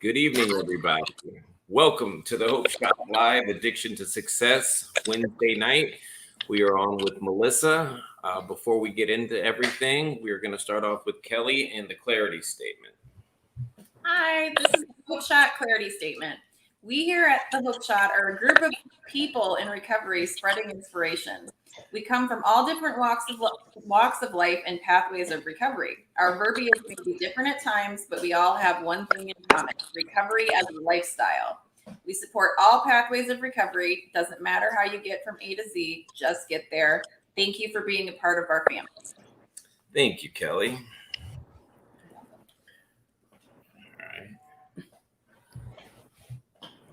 Good evening, everybody. Welcome to the Hope Shop Live Addiction to Success Wednesday night. We are on with Melissa. Before we get into everything, we're going to start off with Kelly and the clarity statement. Hi, this is the Hope Shot Clarity Statement. We here at the Hope Shot are a group of people in recovery spreading inspiration. We come from all different walks of life and pathways of recovery. Our verbiage may be different at times, but we all have one thing in common: recovery as a lifestyle. We support all pathways of recovery. Doesn't matter how you get from A to Z, just get there. Thank you for being a part of our family. Thank you, Kelly.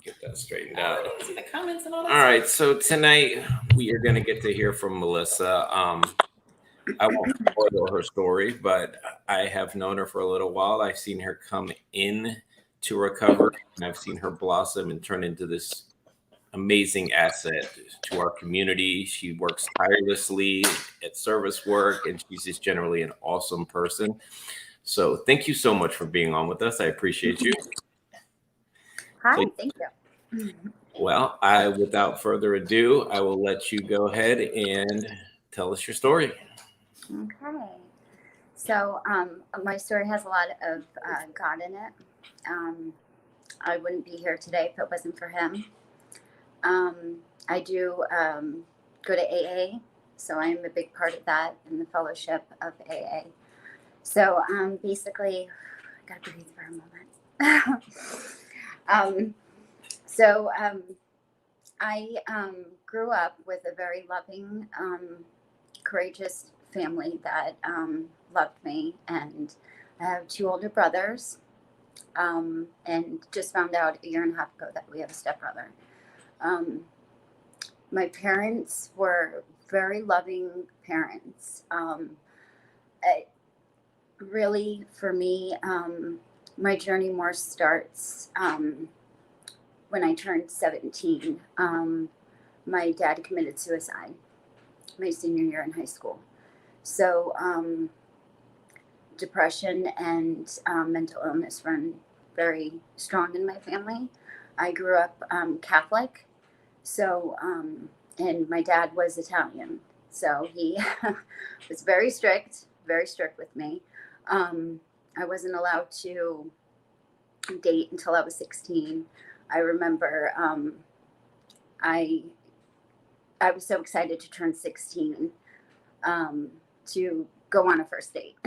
Get that straightened out. See the comments and all that. All right, so tonight we are going to get to hear from Melissa. I won't spoil her story, but I have known her for a little while. I've seen her come in to recover, and I've seen her blossom and turn into this amazing asset to our community. She works tirelessly at service work, and she's just generally an awesome person. So thank you so much for being on with us. I appreciate you. Hi, thank you. Well, without further ado, I will let you go ahead and tell us your story. Okay. So my story has a lot of God in it. I wouldn't be here today if it wasn't for him. I do go to AA, so I'm a big part of that in the fellowship of AA. So basically, I gotta breathe for a moment. I grew up with a very loving, courageous family that loved me, and I have two older brothers, and just found out a year and a half ago that we have a stepbrother. My parents were very loving parents. Really, for me, my journey more starts when I turned 17. My dad committed suicide my senior year in high school. So depression and mental illness run very strong in my family. I grew up Catholic, so and my dad was Italian, so he was very strict with me. I wasn't allowed to date until I was 16. I remember I was so excited to turn 16 to go on a first date.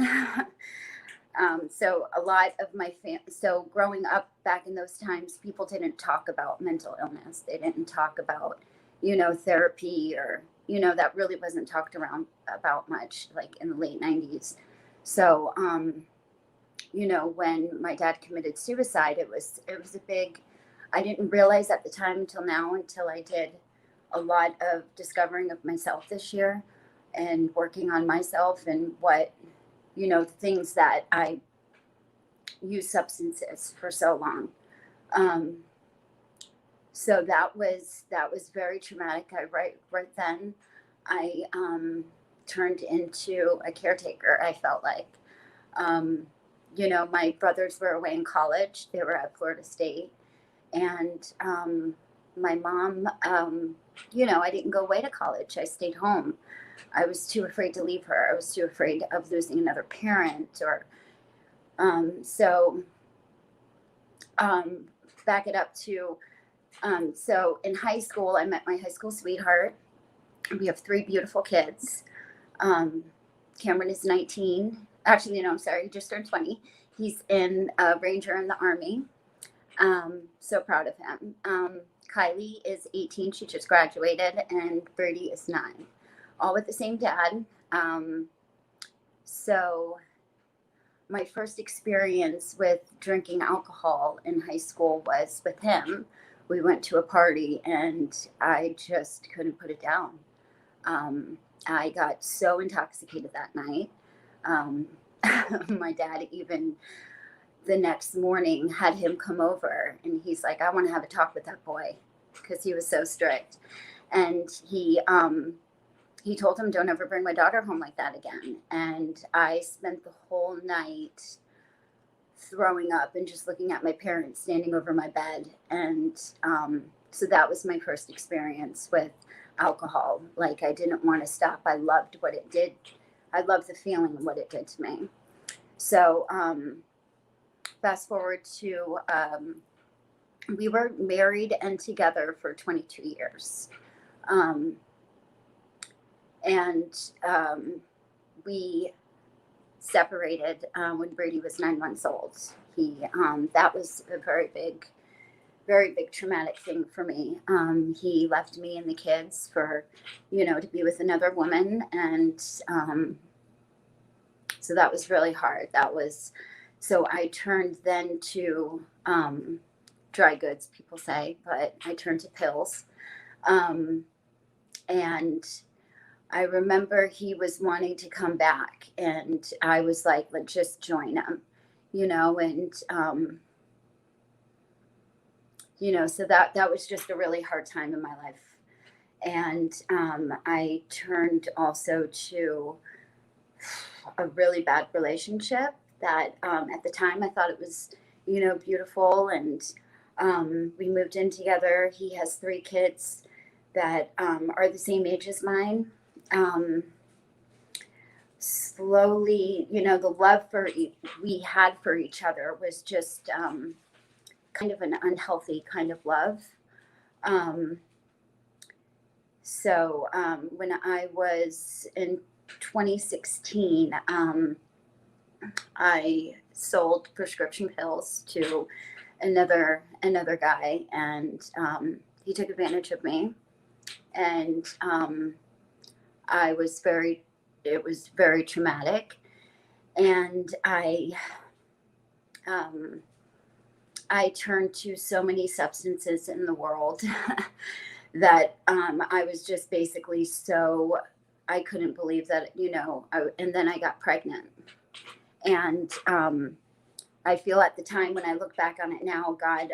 So a lot of my so growing up back in those times, people didn't talk about mental illness. They didn't talk about, therapy, or, that really wasn't talked around about much, like in the late 90s. So, when my dad committed suicide, it was a big, I didn't realize at the time until I did a lot of discovering of myself this year and working on myself and what, the things that I used substances for so long. So that was very traumatic. Right then I turned into a caretaker. I felt like, my brothers were away in college. They were at Florida State. And my mom, I didn't go away to college. I stayed home. I was too afraid to leave her. I was too afraid of losing another parent. Back it up to, so in high school, I met my high school sweetheart. We have 3 beautiful kids. Cameron is 19. Actually, no, I'm sorry. He just turned 20. He's in Ranger in the Army. So proud of him. Kylie is 18. She just graduated. And Birdie is 9. All with the same dad. So my first experience with drinking alcohol in high school was with him. We went to a party and I just couldn't put it down. I got so intoxicated that night. My dad even the next morning had him come over, and he's like, I want to have a talk with that boy, because he was so strict. And he told him, don't ever bring my daughter home like that again. And I spent the whole night throwing up and just looking at my parents standing over my bed. And so that was my first experience with alcohol. Like, I didn't want to stop. I loved what it did. I loved the feeling of what it did to me. So fast forward to, we were married and together for 22 years. We separated when Brady was 9 months old. That was a very big traumatic thing for me. He left me and the kids for, to be with another woman. And so that was really hard. So I turned then to dry goods, people say, but I turned to pills. And I remember he was wanting to come back, and I was like, let's just join him, and, so that was just a really hard time in my life. And I turned also to a really bad relationship that at the time I thought it was, beautiful. And we moved in together. He has 3 kids that are the same age as mine. Slowly, the love we had for each other was just kind of an unhealthy kind of love. So when I was in 2016, I sold prescription pills to another guy, and he took advantage of me. And it was very traumatic. And I turned to so many substances in the world that I was just basically I couldn't believe that, and then I got pregnant. And I feel at the time, when I look back on it now, God,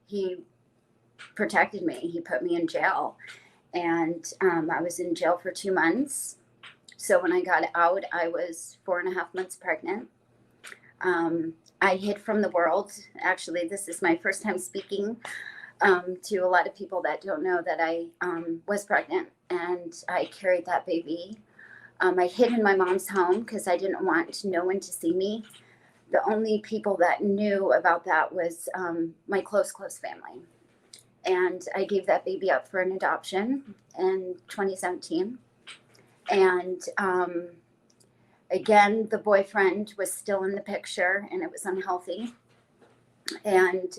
he protected me. He put me in jail. And I was in jail for 2 months. So when I got out, I was 4.5 months pregnant. I hid from the world. Actually, this is my first time speaking to a lot of people that don't know that I was pregnant, and I carried that baby. I hid in my mom's home because I didn't want no one to see me. The only people that knew about that was my close family. And I gave that baby up for an adoption in 2017. And again, the boyfriend was still in the picture, and it was unhealthy. And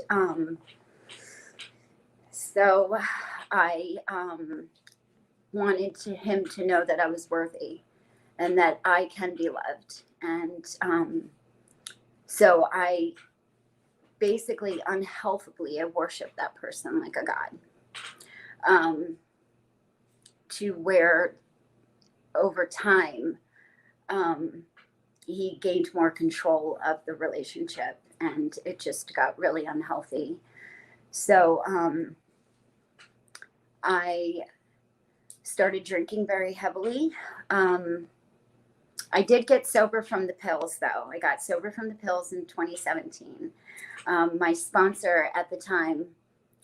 so I wanted him to know that I was worthy and that I can be loved. And so I basically unhealthily, I worshiped that person like a god, to where over time he gained more control of the relationship, and it just got really unhealthy. So I started drinking very heavily. I did get sober from the pills, though. I got sober from the pills in 2017. My sponsor at the time,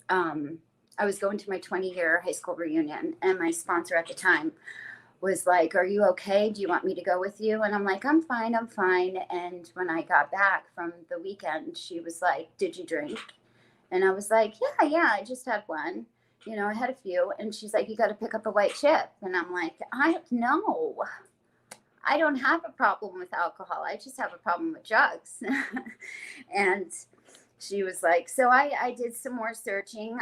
I was going to my 20-year high school reunion, and my sponsor at the time was like, "Are you okay? Do you want me to go with you?" And I'm like, I'm fine. And when I got back from the weekend, she was like, "Did you drink?" And I was like, yeah, I just had one. I had a few. And she's like, "You got to pick up a white chip." And I'm like, no, I don't have a problem with alcohol. I just have a problem with drugs. And she was like, so I did some more searching.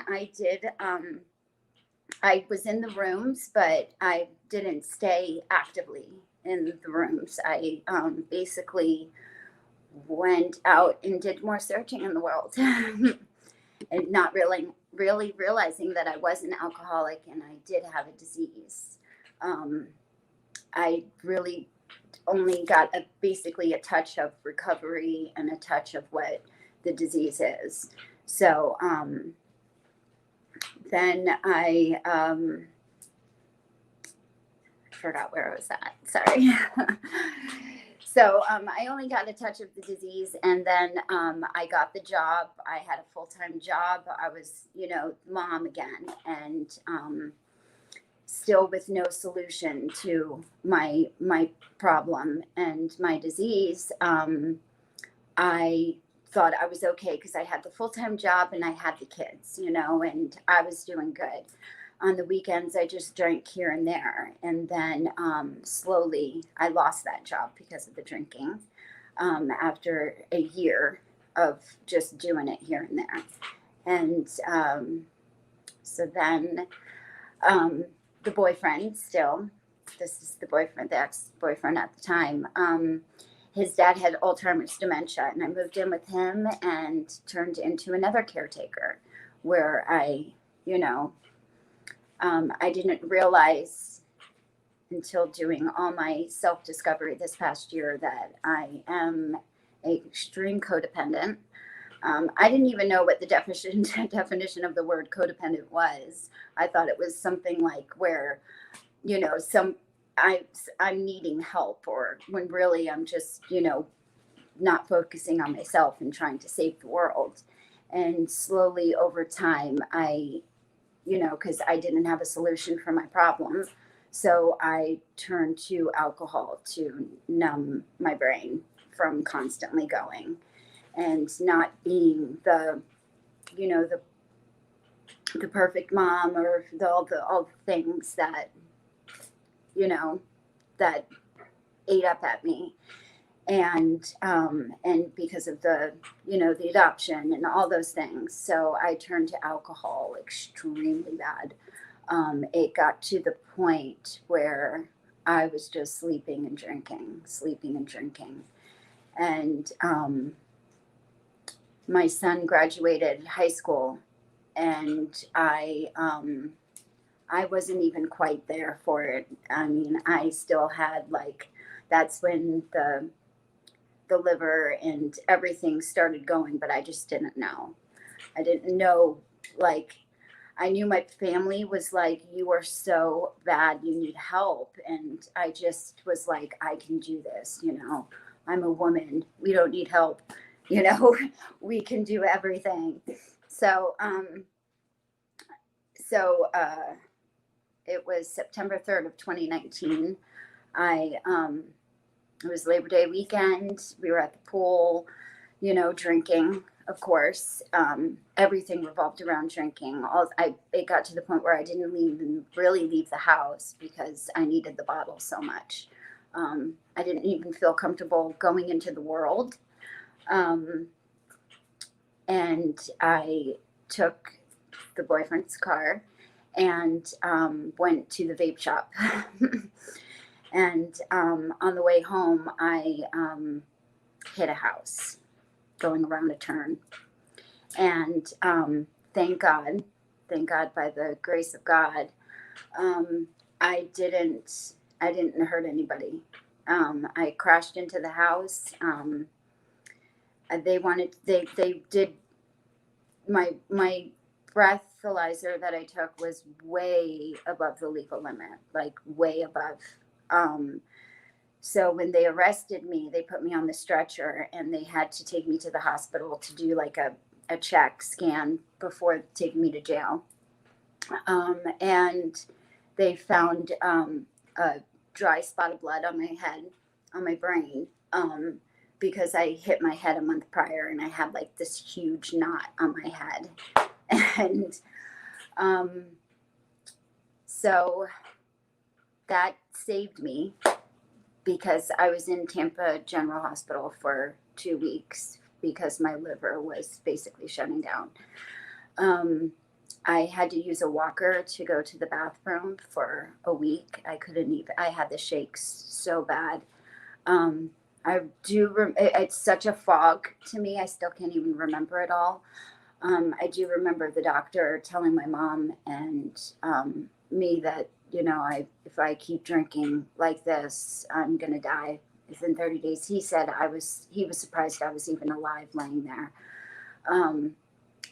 I was in the rooms, but I didn't stay actively in the rooms. I basically went out and did more searching in the world and not really realizing that I was an alcoholic and I did have a disease. I really only got basically a touch of recovery and a touch of what the disease is. So then I forgot where I was at. Sorry. So I only got a touch of the disease, and then I got the job. I had a full-time job. I was, mom again, and still with no solution to my problem and my disease. I thought I was okay because I had the full-time job and I had the kids, and I was doing good. On the weekends, I just drank here and there. And then slowly I lost that job because of the drinking after a year of just doing it here and there. And so then the boyfriend still, this is the boyfriend, the ex-boyfriend at the time, his dad had Alzheimer's dementia, and I moved in with him and turned into another caretaker where I didn't realize until doing all my self-discovery this past year that I am an extreme codependent. I didn't even know what the definition of the word codependent was. I thought it was something like where, I'm needing help, or when really I'm just, not focusing on myself and trying to save the world. And slowly over time, because I didn't have a solution for my problem. So I turned to alcohol to numb my brain from constantly going and not being the perfect mom or all the things that, that ate up at me. And because of the adoption and all those things. So I turned to alcohol extremely bad. It got to the point where I was just sleeping and drinking. And my son graduated high school, and I wasn't even quite there for it. I mean, I still had that's when the liver and everything started going, but I just didn't know. I didn't know, I knew my family was like, you are so bad, you need help. And I just was like, I can do this, I'm a woman, we don't need help, we can do everything. So, it was September 3rd of 2019. It was Labor Day weekend. We were at the pool, drinking, of course. Everything revolved around drinking. It got to the point where I didn't even really leave the house because I needed the bottle so much. I didn't even feel comfortable going into the world. And I took the boyfriend's car and went to the vape shop. And on the way home, I hit a house going around a turn. And thank God, by the grace of God, I didn't hurt anybody. I crashed into the house. They did my breathalyzer that I took was way above the legal limit, way above. So when they arrested me, they put me on the stretcher and they had to take me to the hospital to do a check scan before taking me to jail. And they found a dry spot of blood on my head, on my brain, because I hit my head a month prior and I had this huge knot on my head. And so that saved me because I was in Tampa General Hospital for 2 weeks because my liver was basically shutting down. I had to use a walker to go to the bathroom for a week. I couldn't even, I had the shakes so bad. It's such a fog to me. I still can't even remember it all. I do remember the doctor telling my mom and me that, if I keep drinking like this, I'm going to die within 30 days. He said he was surprised I was even alive laying there.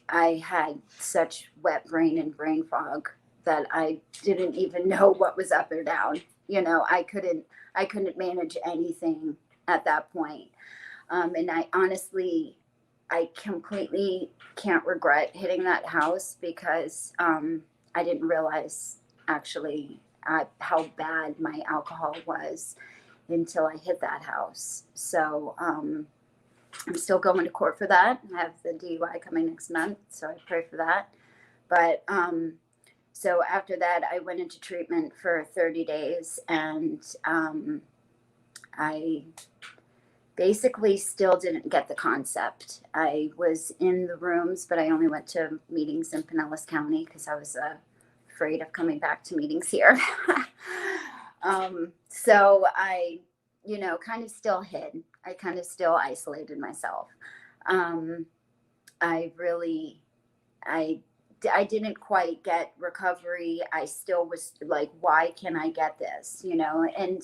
I had such wet brain and brain fog that I didn't even know what was up or down. I couldn't manage anything at that point. And I completely can't regret hitting that house because I didn't realize actually how bad my alcohol was until I hit that house. So I'm still going to court for that. I have the DUI coming next month, so I pray for that. But so after that, I went into treatment for 30 days, and I basically still didn't get the concept. I was in the rooms, but I only went to meetings in Pinellas County because I was afraid of coming back to meetings here. So I, kind of still hid. I kind of still isolated myself. I didn't quite get recovery. I still was like, why can't I get this? And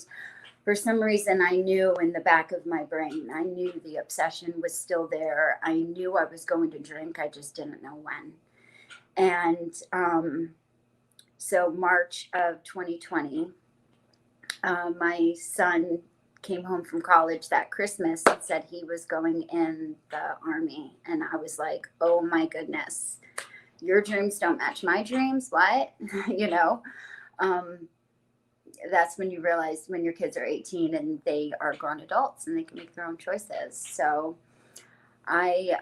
for some reason, I knew in the back of my brain, I knew the obsession was still there. I knew I was going to drink. I just didn't know when. And so March of 2020, my son came home from college that Christmas and said he was going in the Army. And I was like, oh my goodness, your dreams don't match my dreams. What? That's when you realize when your kids are 18 and they are grown adults and they can make their own choices. So I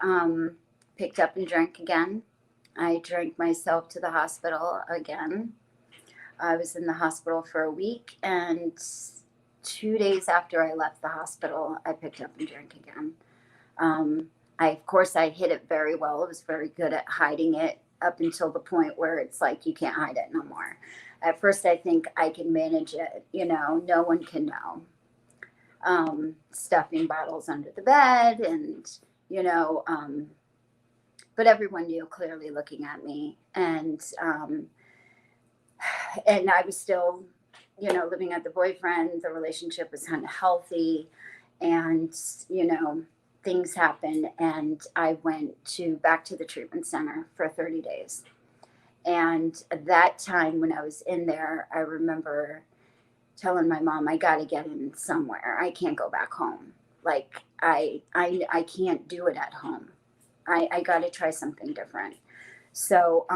picked up and drank again. I drank myself to the hospital again. I was in the hospital for a week, and 2 days after I left the hospital, I picked up and drank again. Of course, I hid it very well. I was very good at hiding it up until the point where it's like you can't hide it no more. At first, I think I can manage it. No one can know. Stuffing bottles under the bed and, but everyone knew clearly looking at me. And I was still, living at the boyfriend. The relationship was unhealthy, and, things happened. And I went back to the treatment center for 30 days. And at that time when I was in there, I remember telling my mom, I got to get in somewhere. I can't go back home. Like I can't do it at home. I got to try something different. So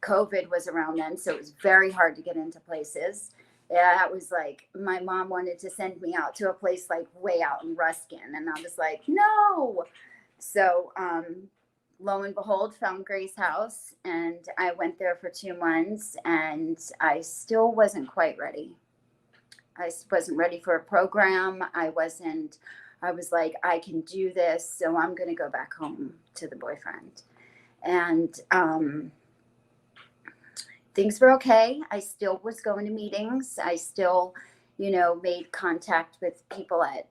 COVID was around then. So it was very hard to get into places. Yeah, it was like my mom wanted to send me out to a place like way out in Ruskin. And I was like, no. So lo and behold, found Grace House, and I went there for 2 months, and I still wasn't quite ready. I wasn't ready for a program. I was like, I can do this, so I'm going to go back home to the boyfriend. And things were okay. I still was going to meetings. I still, made contact with people at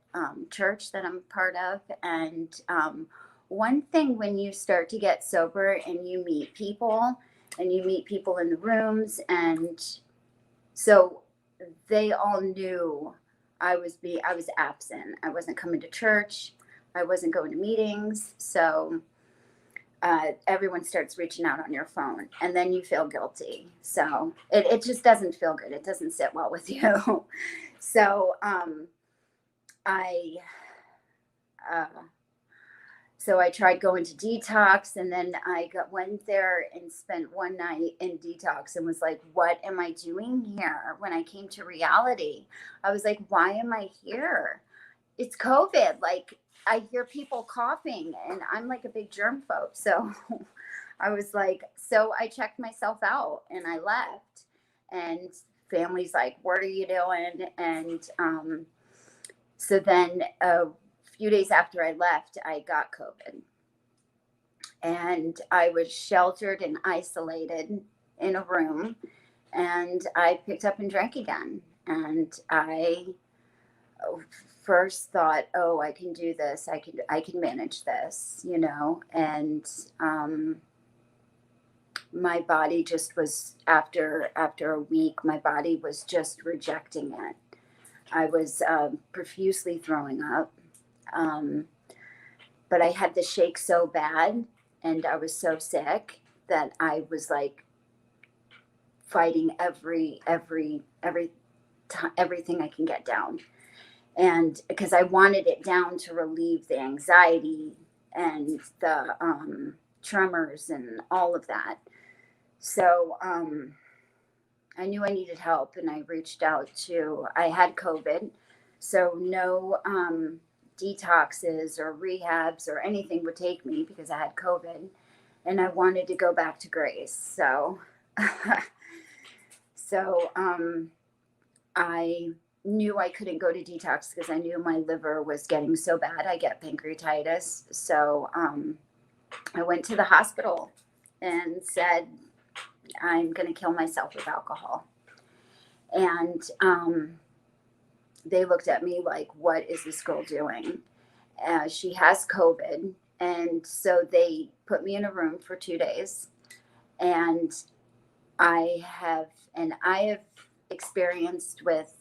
church that I'm part of. And one thing when you start to get sober and you meet people in the rooms, and so they all knew I was absent. I wasn't coming to church. I wasn't going to meetings. So everyone starts reaching out on your phone, and then you feel guilty. So it just doesn't feel good. It doesn't sit well with you. So I tried going to detox, and then I went there and spent one night in detox and was like, what am I doing here? When I came to reality, I was like, why am I here? It's COVID. Like, I hear people coughing, and I'm like a big germ phobe. So I was like, so I checked myself out and I left, and family's like, what are you doing? And so then a few days after I left, I got COVID, and I was sheltered and isolated in a room, and I picked up and drank again. And I first thought, oh, I can do this. I can manage this, and my body just was, after a week, my body was just rejecting it. I was profusely throwing up. But I had the shake so bad, and I was so sick that I was like fighting everything I can get down. And because I wanted it down to relieve the anxiety and the tremors and all of that. So I knew I needed help, and I reached out to, I had COVID, so no detoxes or rehabs or anything would take me because I had COVID, and I wanted to go back to Grace. So, I knew I couldn't go to detox because I knew my liver was getting so bad. I get pancreatitis. So I went to the hospital and said, I'm going to kill myself with alcohol. And they looked at me like, what is this girl doing? She has COVID. And so they put me in a room for 2 days. And I have experienced with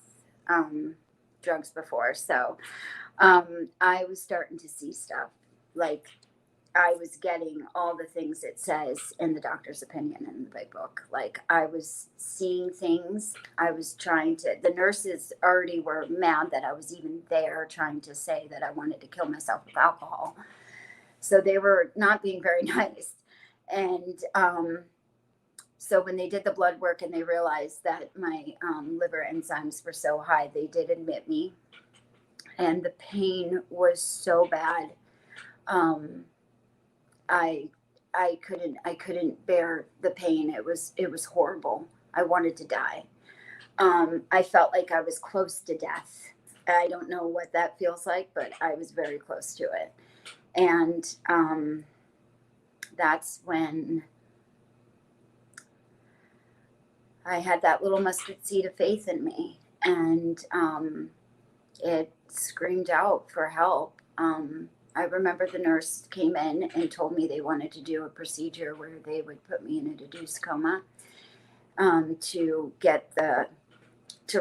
drugs before. So I was starting to see stuff. Like, I was getting all the things it says in the doctor's opinion in the big book. Like, I was seeing things. I was trying to, the nurses already were mad that I was even there trying to say that I wanted to kill myself with alcohol. So they were not being very nice. And so when they did the blood work and they realized that my liver enzymes were so high, they did admit me. And the pain was so bad. I couldn't bear the pain. It was horrible. I wanted to die. I felt like I was close to death. I don't know what that feels like, but I was very close to it. And that's when I had that little mustard seed of faith in me, and it screamed out for help. I remember the nurse came in and told me they wanted to do a procedure where they would put me in a induced coma to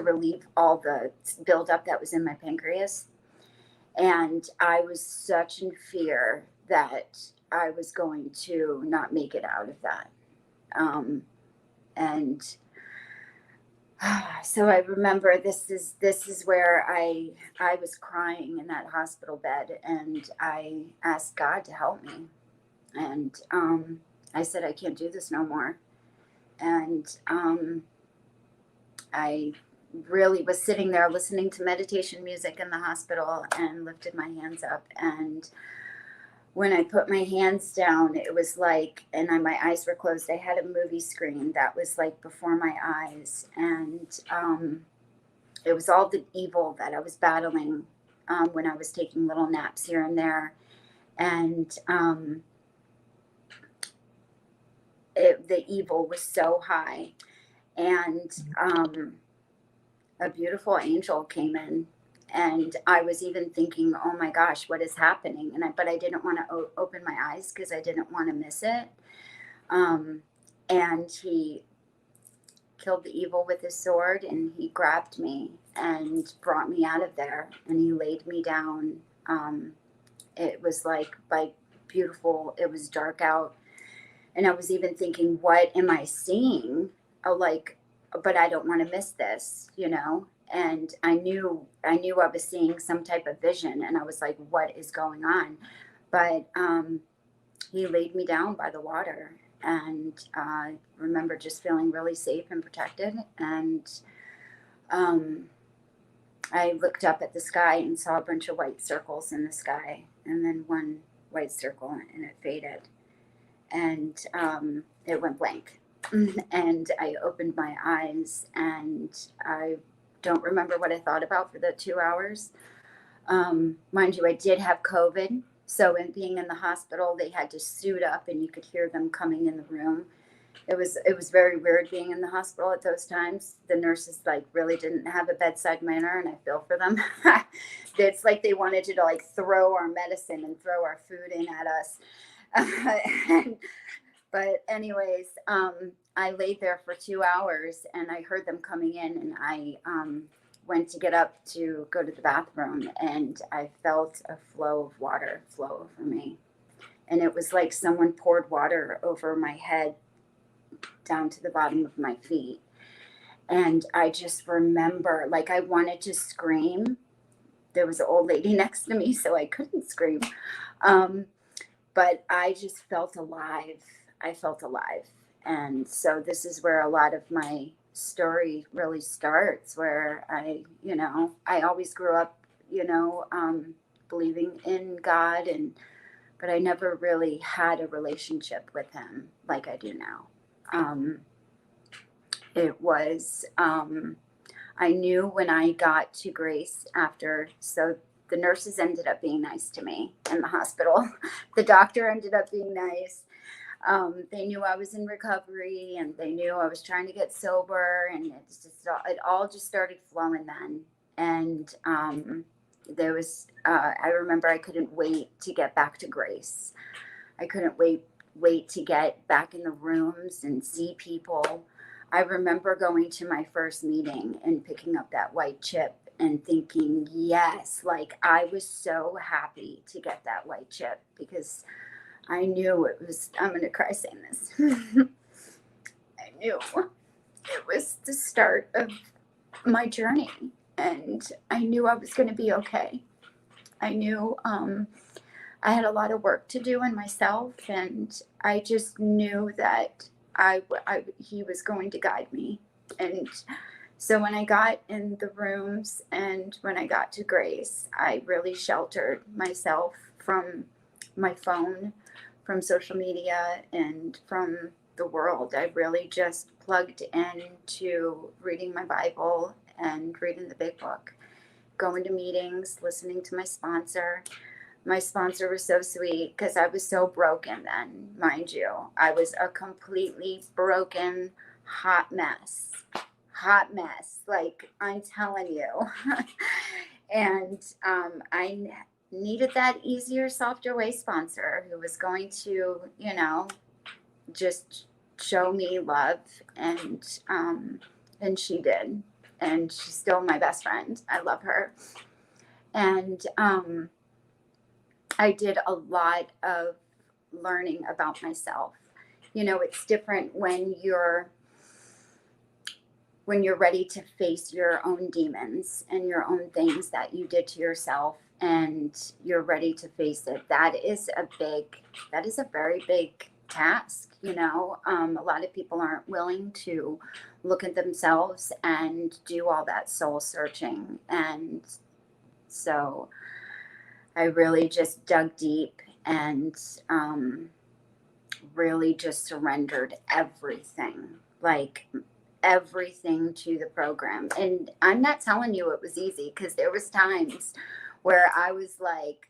relieve all the buildup that was in my pancreas. And I was such in fear that I was going to not make it out of that. And so I remember this is where I was crying in that hospital bed, and I asked God to help me. And I said, I can't do this no more. And I really was sitting there listening to meditation music in the hospital and lifted my hands up. And when I put my hands down, it was like, and my eyes were closed. I had a movie screen that was like before my eyes. And it was all the evil that I was battling when I was taking little naps here and there. And the evil was so high. And a beautiful angel came in. And I was even thinking, oh my gosh, what is happening? But I didn't want to open my eyes because I didn't want to miss it. And he killed the evil with his sword, and he grabbed me and brought me out of there, and he laid me down. It was like beautiful. It was dark out. And I was even thinking, what am I seeing? But I don't want to miss this, And I knew I was seeing some type of vision, and I was like, what is going on? But he laid me down by the water, and I remember just feeling really safe and protected. And I looked up at the sky and saw a bunch of white circles in the sky, and then one white circle, and it faded, and it went blank. And I opened my eyes, and I don't remember what I thought about for the 2 hours. Mind you, I did have COVID. So in being in the hospital, they had to suit up, and you could hear them coming in the room. It was very weird being in the hospital at those times. The nurses really didn't have a bedside manner, and I feel for them. It's like they wanted to throw our medicine and throw our food in at us. But anyways, I laid there for 2 hours, and I heard them coming in, and I went to get up to go to the bathroom, and I felt a flow of water flow over me. And it was like someone poured water over my head down to the bottom of my feet. And I just remember, I wanted to scream. there was an old lady next to me, so I couldn't scream. But I just felt alive. I felt alive. And so this is where a lot of my story really starts, where I always grew up, believing in God, but I never really had a relationship with him like I do now. It was, I knew when I got to Grace so the nurses ended up being nice to me in the hospital. The doctor ended up being nice. They knew I was in recovery, and they knew I was trying to get sober, and it all just started flowing then. And there was, I remember I couldn't wait to get back to Grace. I couldn't wait to get back in the rooms and see people. I remember going to my first meeting and picking up that white chip and thinking, yes, like I was so happy to get that white chip, because I knew it was, I'm going to cry saying this. I knew it was the start of my journey, and I knew I was going to be okay. I knew I had a lot of work to do in myself, and I just knew that he was going to guide me. And so when I got in the rooms and when I got to Grace, I really sheltered myself from my phone, from social media, and from the world. I really just plugged into reading my Bible and reading the big book, going to meetings, listening to my sponsor. My sponsor was so sweet, because I was so broken then, mind you. I was a completely broken, hot mess. Like, I'm telling you. And I needed that easier, softer way sponsor who was going to, just show me love. And she did. And she's still my best friend. I love her. And I did a lot of learning about myself. It's different when you're ready to face your own demons and your own things that you did to yourself, and you're ready to face it. That is a very big task. A lot of people aren't willing to look at themselves and do all that soul searching. And so I really just dug deep and really just surrendered everything to the program. And I'm not telling you it was easy, because there was times where I was like,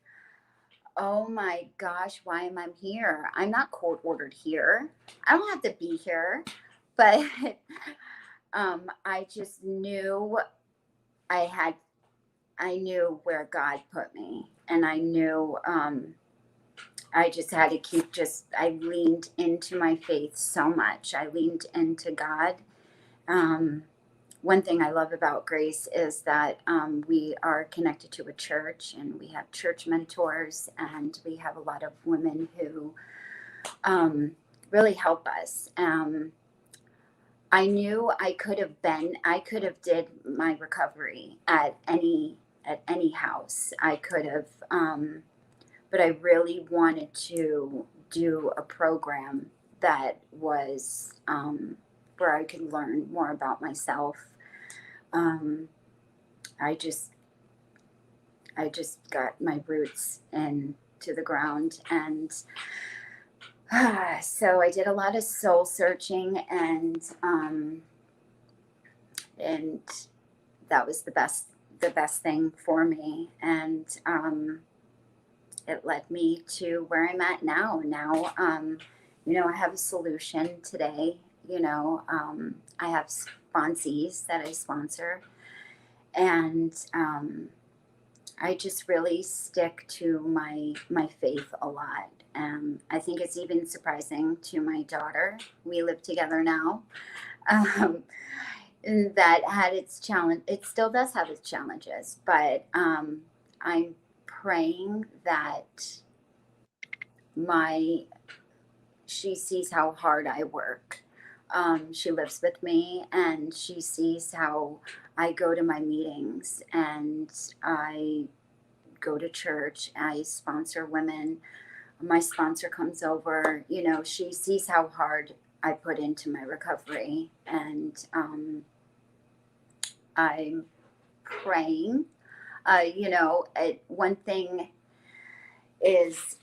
oh my gosh, why am I here? I'm not court ordered here. I don't have to be here. But I just knew I knew where God put me, and I knew I just had to I leaned into my faith so much. I leaned into God. One thing I love about Grace is that we are connected to a church, and we have church mentors, and we have a lot of women who really help us. I knew I could have did my recovery at any house. I could have, but I really wanted to do a program that was where I could learn more about myself. I just got my roots into the ground, and so I did a lot of soul searching, and that was the best thing for me. And it led me to where I'm at now. Now, I have a solution today. I have sponsees that I sponsor, and I just really stick to my faith a lot. I think it's even surprising to my daughter. We live together now. That had its challenge. It still does have its challenges, but I'm praying that she sees how hard I work. She lives with me, and she sees how I go to my meetings, and I go to church. I sponsor women. My sponsor comes over. You know, she sees how hard I put into my recovery, and I'm praying. You know, one thing is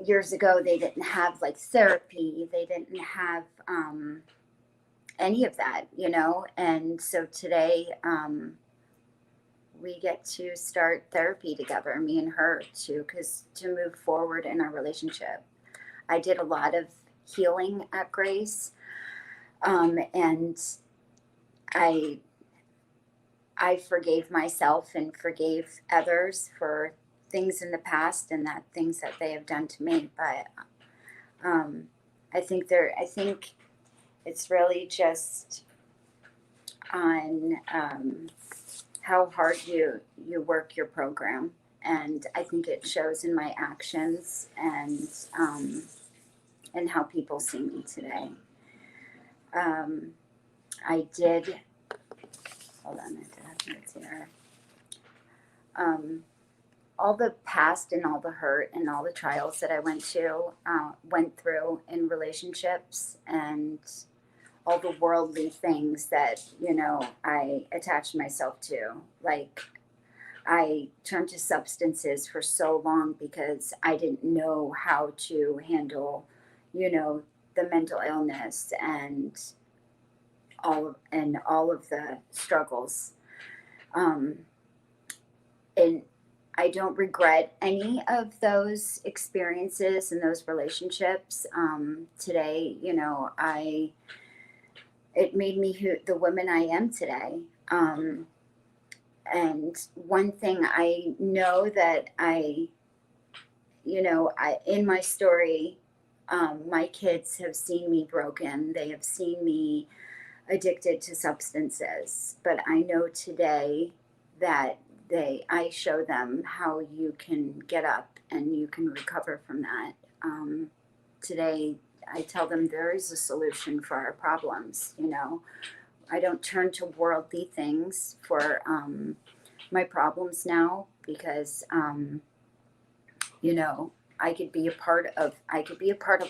years ago they didn't have like therapy. They didn't have any of that, you know, and so today we get to start therapy together, me and her, to move forward in our relationship. I did a lot of healing at Grace, and I forgave myself and forgave others for things in the past and that things that they have done to me. But I think it's really just on how hard you work your program, and I think it shows in my actions and how people see me today. I did. Hold on, I have notes here. All the past and all the hurt and all the trials that I went through in relationships, and all the worldly things that, you know, I attached myself to. Like, I turned to substances for so long because I didn't know how to handle, you know, the mental illness and all of the struggles. And I don't regret any of those experiences and those relationships. Today, you know, it made me the woman I am today. And one thing I know that in my story, my kids have seen me broken. They have seen me addicted to substances, but I know today that I show them how you can get up and you can recover from that. Today, I tell them there is a solution for our problems. You know, I don't turn to worldly things for my problems now, because you know, I could be a part of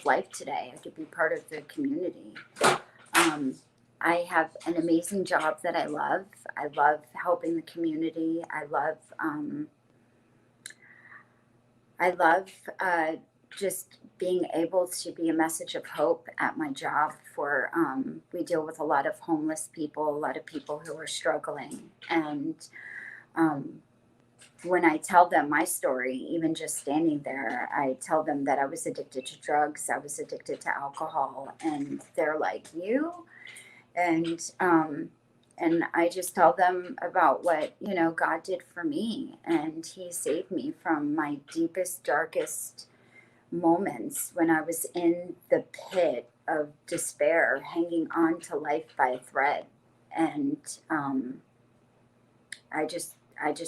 life today. I could be part of the community. I have an amazing job that I love. I love helping the community. I love just being able to be a message of hope at my job. We deal with a lot of homeless people, a lot of people who are struggling. And when I tell them my story, even just standing there, I tell them that I was addicted to drugs, I was addicted to alcohol, and they're like, "You?" And I just tell them about what, you know, God did for me, and He saved me from my deepest, darkest moments when I was in the pit of despair, hanging on to life by a thread. And I just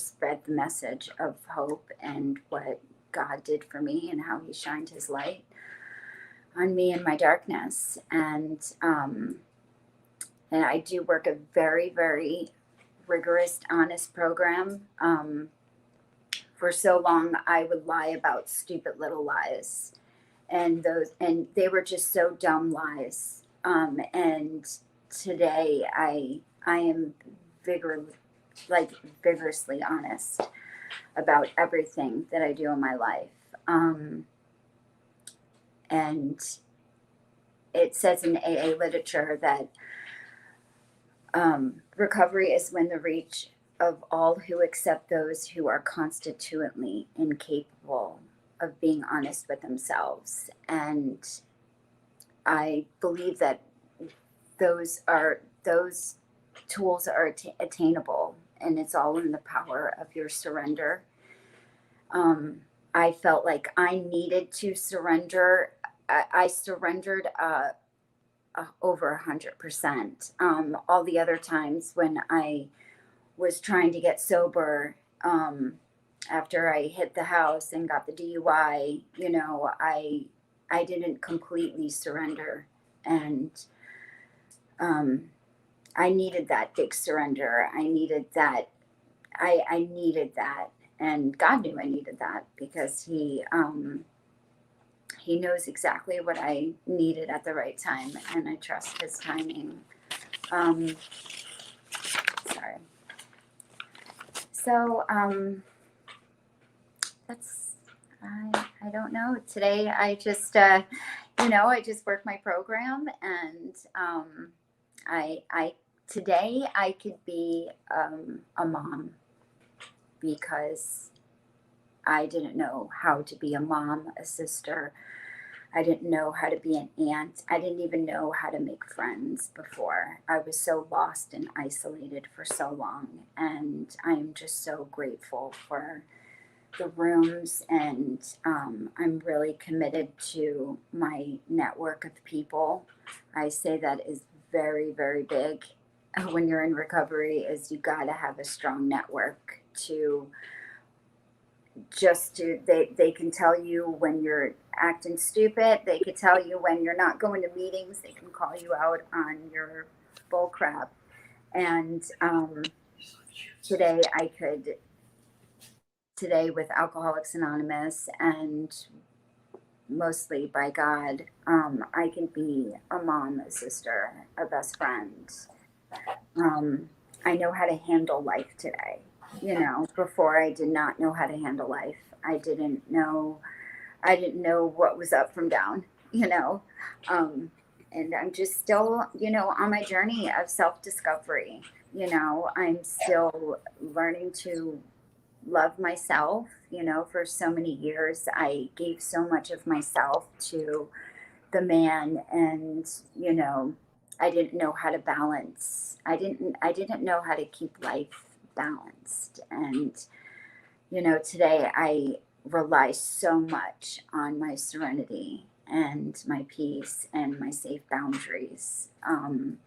spread the message of hope and what God did for me and how He shined His light on me in my darkness. And I do work a very, very rigorous, honest program. For so long, I would lie about stupid little lies, and they were just so dumb lies. And today, I am vigorously honest about everything that I do in my life. And it says in AA literature that recovery is when the reach of all who accept those who are constitutionally incapable of being honest with themselves. And I believe that those tools are attainable, and it's all in the power of your surrender. I felt like I needed to surrender. I surrendered over 100%. All the other times when I was trying to get sober, after I hit the house and got the DUI, you know, I didn't completely surrender. And I needed that big surrender. I needed that. I needed that. and God knew I needed that because He knows exactly what I needed at the right time, and I trust His timing. Sorry. So that's I don't know. Today I just I just work my program, and I today I could be a mom because I didn't know how to be a mom, a sister. I didn't know how to be an aunt. I didn't even know how to make friends before. I was so lost and isolated for so long. And I am just so grateful for the rooms. And I'm really committed to my network of people. I say that is very, very big when you're in recovery, is you got to have a strong network to they can tell you when you're acting stupid. They could tell you when you're not going to meetings. They can call you out on your bull crap. And today with Alcoholics Anonymous, and mostly by God, I can be a mom, a sister, a best friend. I know how to handle life today. Before I did not know how to handle life. I didn't know what was up from down, and I'm just still, on my journey of self-discovery. I'm still learning to love myself. For so many years, I gave so much of myself to the man, and, I didn't know how to balance. I didn't know how to keep life balanced. And, today I rely so much on my serenity and my peace and my safe boundaries. And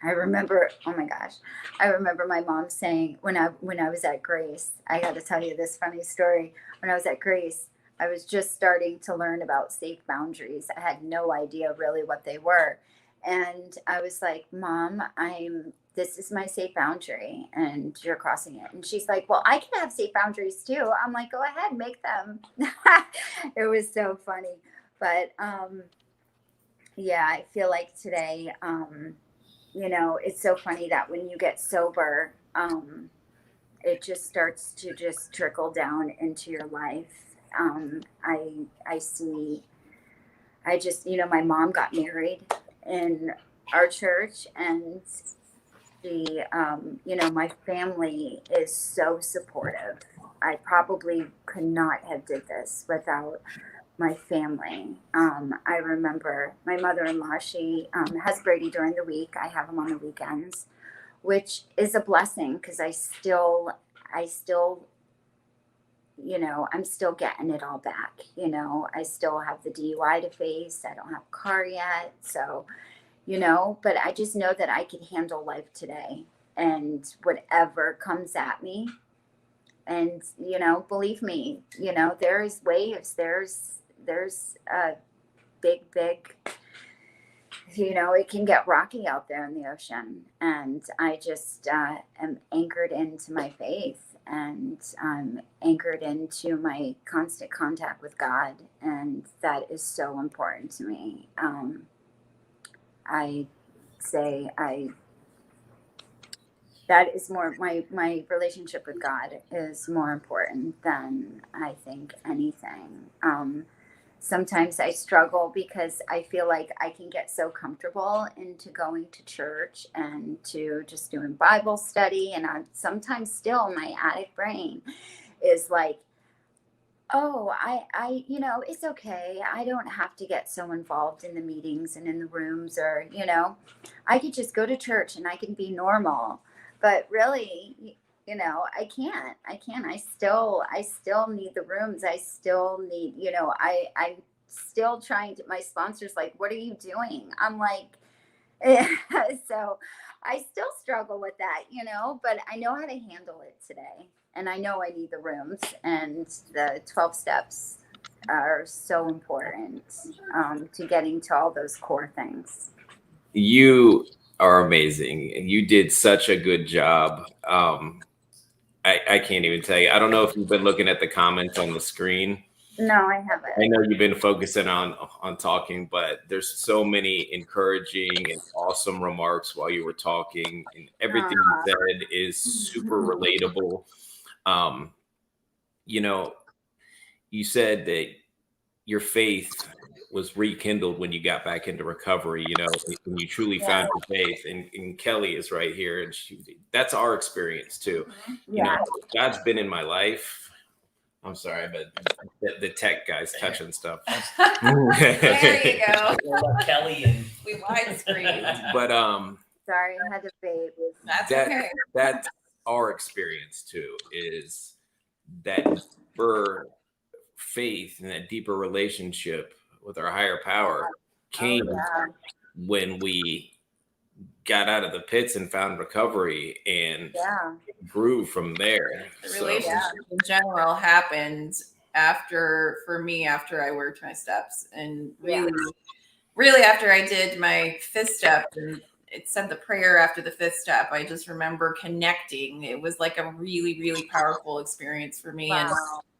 I remember, oh my gosh, I remember my mom saying when I was at Grace, I got to tell you this funny story. When I was at Grace, I was just starting to learn about safe boundaries. I had no idea really what they were. And I was like, Mom, this is my safe boundary and you're crossing it. And she's like, well, I can have safe boundaries too. I'm like, go ahead, make them. It was so funny. But yeah, I feel like today, it's so funny that when you get sober, it just starts to just trickle down into your life. My mom got married in our church, and she, my family is so supportive. I probably could not have did this without my family. I remember my mother-in-law, she has Brady during the week. I have him on the weekends, which is a blessing because I still, I'm still getting it all back. I still have the DUI to face. I don't have a car yet. So, but I just know that I can handle life today and whatever comes at me. And, believe me, there's waves, there's a big, it can get rocky out there in the ocean. And I just am anchored into my faith, and I'm anchored into my constant contact with God. And that is so important to me. That is more, my relationship with God is more important than I think anything. Sometimes I struggle because I feel like I can get so comfortable into going to church and to just doing Bible study. And sometimes still my addict brain is like, oh, it's okay. I don't have to get so involved in the meetings and in the rooms, or, I could just go to church and I can be normal. But really, I can't. I still need the rooms. I still need, I'm still trying to, my sponsor's like, what are you doing? I'm like, so I still struggle with that, but I know how to handle it today. And I know I need the rooms, and the 12 steps are so important to getting to all those core things. You are amazing. You did such a good job. I can't even tell you. I don't know if you've been looking at the comments on the screen. No, I I haven't. know you've been focusing on talking, but there's so many encouraging and awesome remarks while you were talking, and everything you said is super relatable. Um, you know, you said that your faith was rekindled when you got back into recovery, you know, when you truly found your faith. And Kelly is right here, and that's our experience too. You know, God's been in my life. I'm sorry, but the tech guy's touching stuff. There you go. We'll let Kelly and We widescreen. But Sorry, I had to vape. That's okay. that's our experience too, is that deeper faith and that deeper relationship with our higher power came when we got out of the pits and found recovery and grew from there. The relationship in general happened for me after I worked my steps, and really after I did my fifth step and it said the prayer after the fifth step. I just remember connecting. It was like a really, really powerful experience for me. And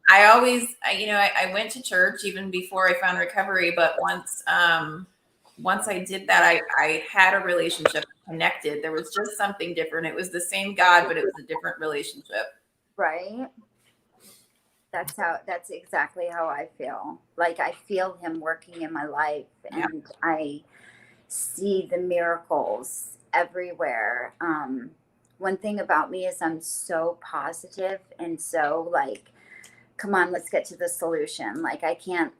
I always, I went to church even before I found recovery, but once I did that, I had a relationship connected. There was just something different. It was the same God, but it was a different relationship. Right. That's exactly how I feel. Like I feel him working in my life, and I see the miracles everywhere. One thing about me is I'm so positive and so like, come on, let's get to the solution. Like I can't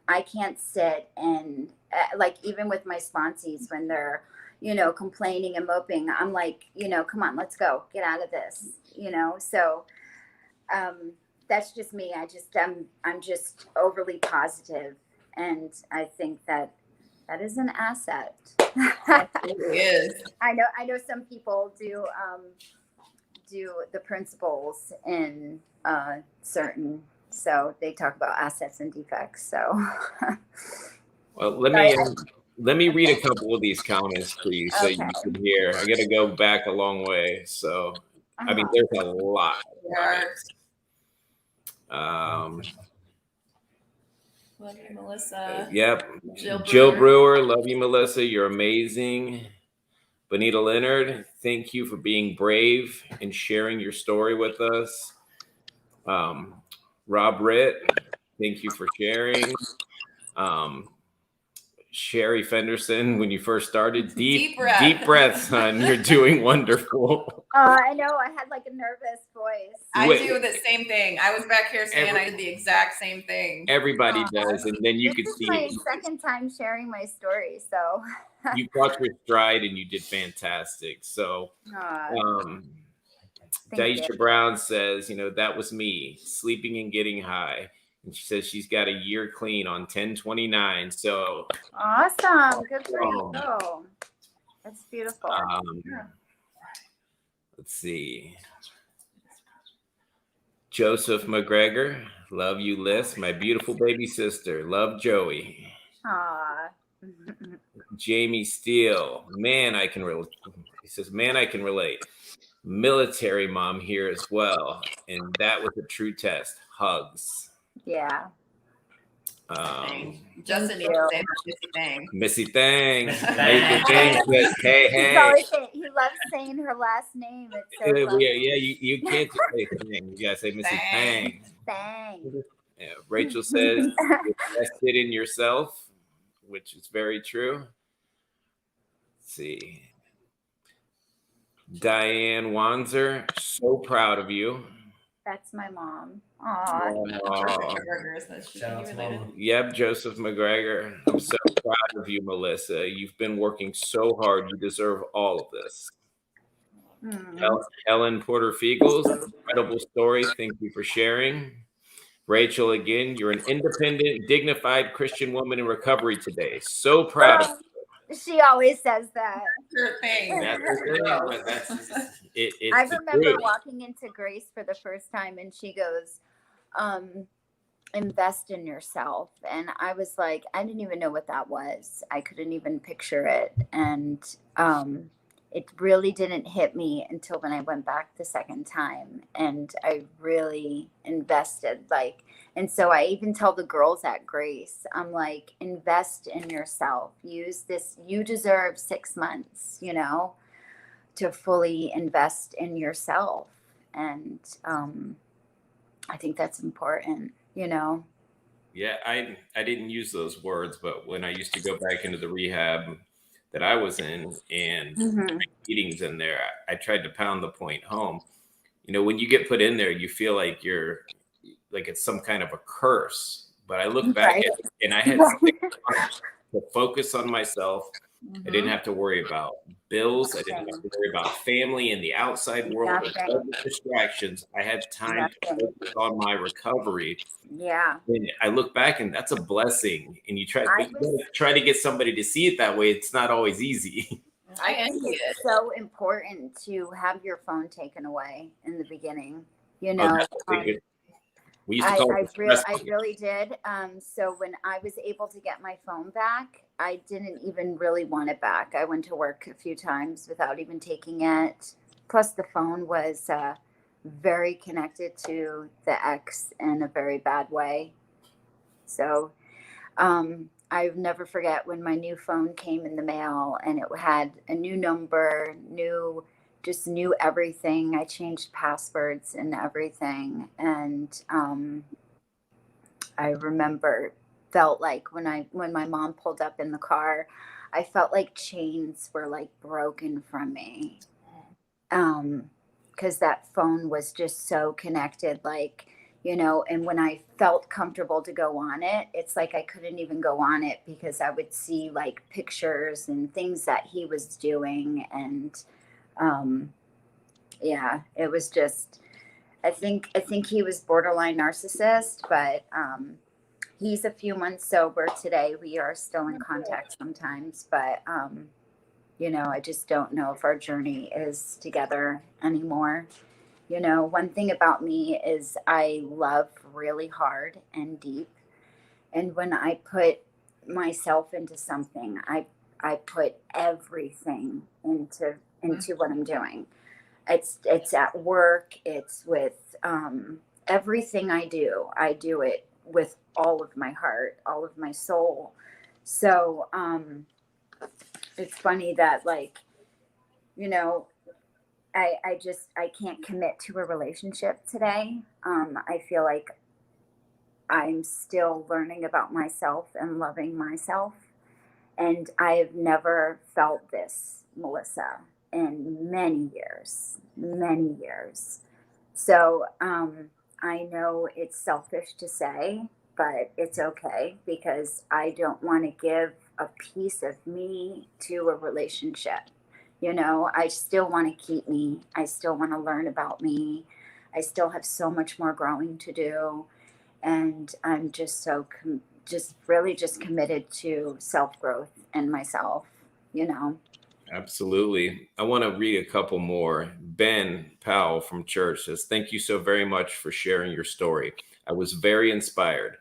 sit and like, even with my sponsees when they're, complaining and moping, I'm like, come on, let's go, get out of this, so that's just me. I'm just overly positive, and I think that is an asset. It is. I know some people do the principles in certain, so they talk about assets and defects. So well, let me read a couple of these comments for you so you can hear. I got to go back a long way. So I mean, there's a lot. Love you, Melissa. Yep. Jill Brewer, love you, Melissa. You're amazing. Bonita Leonard, thank you for being brave and sharing your story with us. Rob Ritt, thank you for sharing. Sherry Fenderson, when you first started, deep breath, son. You're doing wonderful. I know. I had like a nervous voice. I do the same thing. I was back here saying I did the exact same thing. Everybody does, and then you could see. This is my second time sharing my story, so you caught your stride and you did fantastic. So, Daisha Brown says, that was me sleeping and getting high. And she says she's got a year clean on 10/29. So awesome. Good for you. That's beautiful. Let's see. Joseph McGregor, love you, Liz, my beautiful baby sister. Love Joey. Jamie Steele, man, I can relate. He says, man, I can relate. Military mom here as well. And that was a true test. Hugs. Yeah. Justin needs to say Missy Thang. Missy Thang. Hey. He loves saying her last name. It's so you can't just say Thang. You gotta say Missy Thang. Thang. Yeah. Rachel says invest it in yourself, which is very true. Let's see. Diane Wanzer, so proud of you. That's my mom. Yep, Joseph McGregor. I'm so proud of you, Melissa. You've been working so hard. You deserve all of this. Helen Porter Fiegels, incredible story. Thank you for sharing. Rachel, again, you're an independent, dignified Christian woman in recovery today. So proud of you. She always says that. Her thing. That's her thing. I remember walking into Grace for the first time, and she goes, invest in yourself. And I was like, I didn't even know what that was. I couldn't even picture it. And it really didn't hit me until when I went back the second time, and I really invested. Like, and so I even tell the girls at Grace, I'm like, invest in yourself. Use this. You deserve 6 months, to fully invest in yourself. And I think that's important. Yeah, I didn't use those words, but when I used to go back into the rehab that I was in and Hmm. meetings in there, I tried to pound the point home. When you get put in there, you feel like it's some kind of a curse. But I look back Right. at it and I had 6 months to focus on myself. I didn't Hmm. have to worry about bills. I didn't have Nothing. to worry about family and the outside world or Nothing. other distractions. I had time to Nothing. focus on my recovery. Yeah. And I look back and that's a blessing. And I but you was gotta try to get somebody to see it that way. It's not always easy. I I think envy it. it's so important to have your phone taken away in the beginning. You Oh, know, that's a big um, We used to call it the stress I bucket. really did. So when I was able to get my phone back, I didn't even really want it back. I went to work a few times without even taking it. Plus, the phone was very connected to the ex in a very bad way. So I'll never forget when my new phone came in the mail and it had a new number, just knew everything. I changed passwords and everything. And I remember felt like when my mom pulled up in the car, I felt like chains were like broken from me. Because that phone was just so connected, and when I felt comfortable to go on it, it's like I couldn't even go on it because I would see like pictures and things that he was doing. And um, yeah, it was just, I think he was borderline narcissist, but he's a few months sober today. We are still in contact sometimes, but I just don't know if our journey is together anymore. One thing about me is I love really hard and deep. And when I put myself into something, I put everything into what I'm doing. It's at work, it's with everything I do. I do it with all of my heart, all of my soul. So it's funny that you know I can't commit to a relationship today. I feel like I'm still learning about myself and loving myself. And I've never felt this, Melissa, in many years, many years. So I know it's selfish to say, but it's okay because I don't want to give a piece of me to a relationship. I still want to keep me. I still want to learn about me. I still have so much more growing to do. And I'm just just really just committed to self growth and myself. Absolutely. I want to read a couple more. Ben Powell from church says, "Thank you so very much for sharing your story. I was very inspired.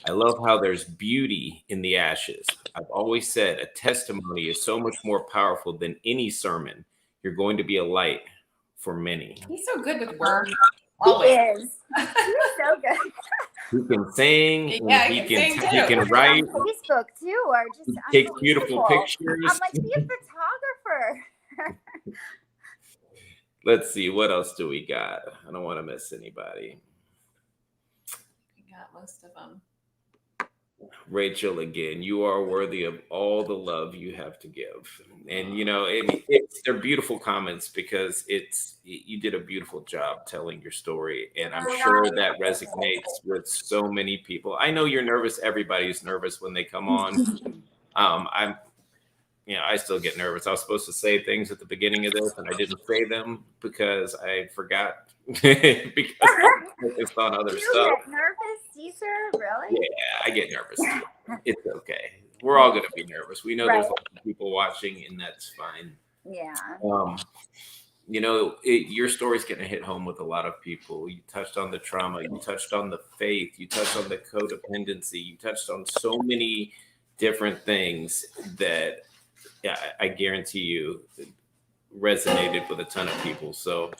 I love how there's beauty in the ashes. I've always said a testimony is so much more powerful than any sermon. You're going to be a light for many." He's so good with words. He Always. is. He's so good. He can sing and Yeah, he he can sing he too. can Pictures write, on Facebook too are just he takes beautiful unbelievable. I'm pictures. like, be a photographer. Let's see, what else do we got? I don't want to miss anybody. We got most of them. Rachel, again, you are worthy of all the love you have to give. And they're beautiful comments because you did a beautiful job telling your story, and I'm sure that resonates with so many people. I know you're nervous. Everybody's nervous when they come on. I still get nervous. I was supposed to say things at the beginning of this, and I didn't say them because I forgot because I focused on other You stuff. get nervous, Caesar? Really? Yeah, I get nervous too. It's okay. We're all going to be nervous. We know there's Right. lots of people watching, and that's fine. Yeah. Your story's going to hit home with a lot of people. You touched on the trauma, you touched on the faith, you touched on the codependency, you touched on so many different things that, yeah, I guarantee you resonated with a ton of people. So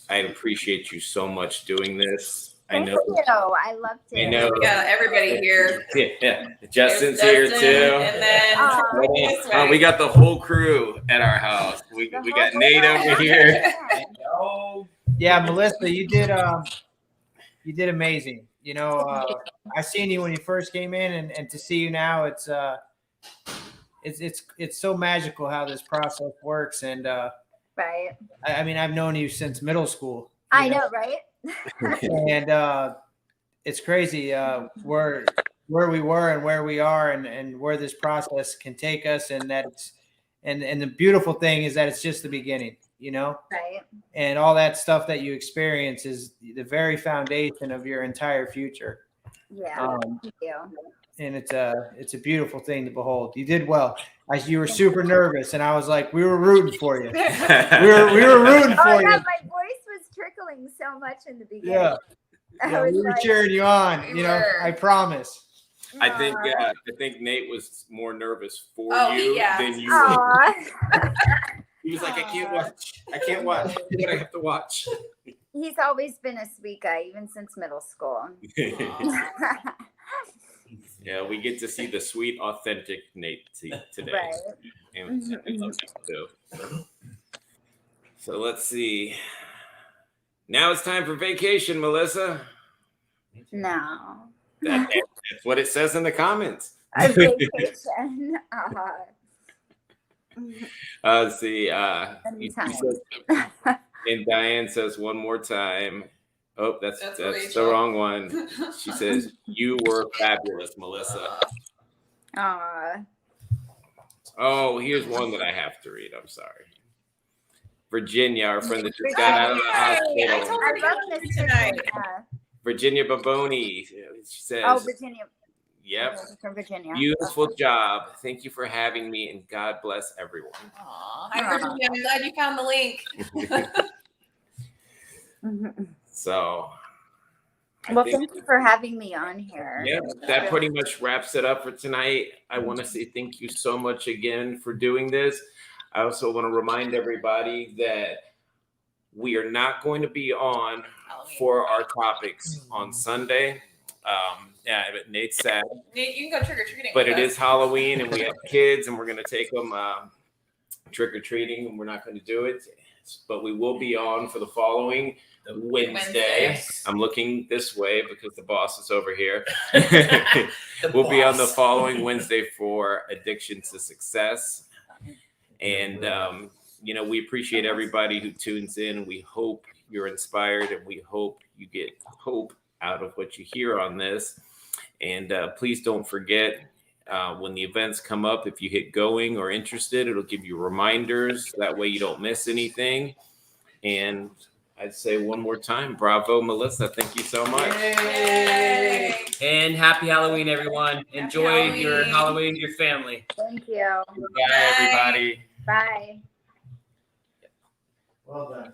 I appreciate you so much doing this. Thank you. I loved it. I know. We got everybody here. Yeah. Justin's There's here Justin, too. And then this way. We got the whole crew at our house. We got Nate over here. Yeah, Melissa, you did amazing. You know, I seen you when you first came in, and to see you now, it's so magical how this process works. And Right. I mean, I've known you since middle school. I know, right? And it's crazy where we were and where we are, and where this process can take us, and that it's and the beautiful thing is that it's just the beginning, you know. Right. And all that stuff that you experience is the very foundation of your entire future. Yeah. Thank you. And it's a beautiful thing to behold. You did well. You were super nervous, and I was like, we were rooting for you. We were rooting for Oh you. yeah, my voice was trickling so much in the beginning. Yeah, I was we were like, cheering you on. We You know, were. I promise. I think "Aw." Nate was more nervous for Oh, you yeah. than you were. Aw. He was like, I can't watch. But I have to watch. He's always been a sweet guy, even since middle school. Yeah, we get to see the sweet, authentic Nate today. Right. And we love him too. So let's see. Now it's time for vacation, Melissa. No. That's what it says in the comments. A vacation. Let's see. You Anytime. said- and Diane says one more time. Oh, that's the Rachel. wrong one. She says, you were fabulous, Melissa. Aw. Oh, here's one that I have to read. I'm sorry. Virginia, our friend that just got out of the Virginia. I hospital. told I love Miss Tonight. Virginia Baboni. She says, Oh, Virginia. yep. From Virginia. Beautiful job. Thank you for having me, and God bless everyone. Aw. Hi, Virginia. I'm glad you found the link. So, I Well, think, thank you for having me on here. yeah, that pretty much wraps it up for tonight. I want to say thank you so much again for doing this. I also want to remind everybody that we are not going to be on for our topics on Sunday. Yeah, but Nate's sad. Nate, you can go trick or treating. But it is Halloween, and we have kids, and we're going to take them trick or treating, and we're not going to do it. But we will be on for the following Wednesday. I'm looking this way because the boss is over here. We'll be on the following Wednesday for Addiction to Success. And, you know, we appreciate everybody who tunes in. We hope you're inspired, and we hope you get hope out of what you hear on this. And please don't forget, when the events come up, if you hit going or interested, it'll give you reminders. That way you don't miss anything. And I'd say one more time, bravo, Melissa. Thank you so much. Yay. And happy Halloween, everyone. Enjoy your Halloween. Halloween with your family. Thank you. Bye, everybody. Bye. Well done.